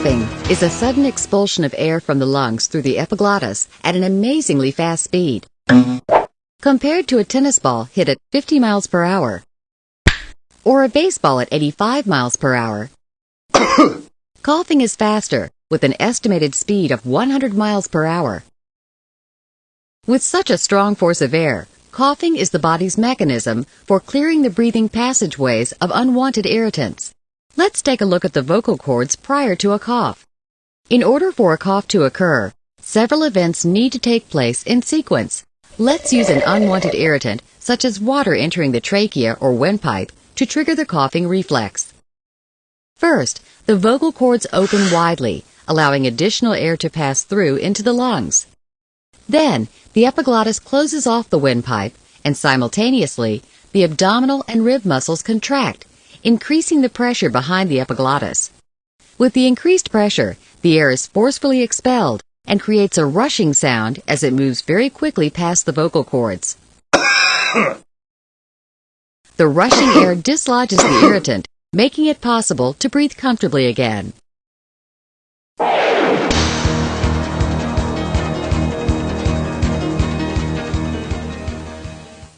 Coughing is a sudden expulsion of air from the lungs through the epiglottis at an amazingly fast speed. Compared to a tennis ball hit at 50 miles per hour or a baseball at 85 miles per hour, coughing is faster with an estimated speed of 100 miles per hour. With such a strong force of air, coughing is the body's mechanism for clearing the breathing passageways of unwanted irritants. Let's take a look at the vocal cords prior to a cough. In order for a cough to occur, several events need to take place in sequence. Let's use an unwanted irritant, such as water entering the trachea or windpipe, to trigger the coughing reflex. First, the vocal cords open widely, allowing additional air to pass through into the lungs. Then, the epiglottis closes off the windpipe, and simultaneously, the abdominal and rib muscles contract, increasing the pressure behind the epiglottis. With the increased pressure, the air is forcefully expelled and creates a rushing sound as it moves very quickly past the vocal cords. The rushing air dislodges the irritant, making it possible to breathe comfortably again.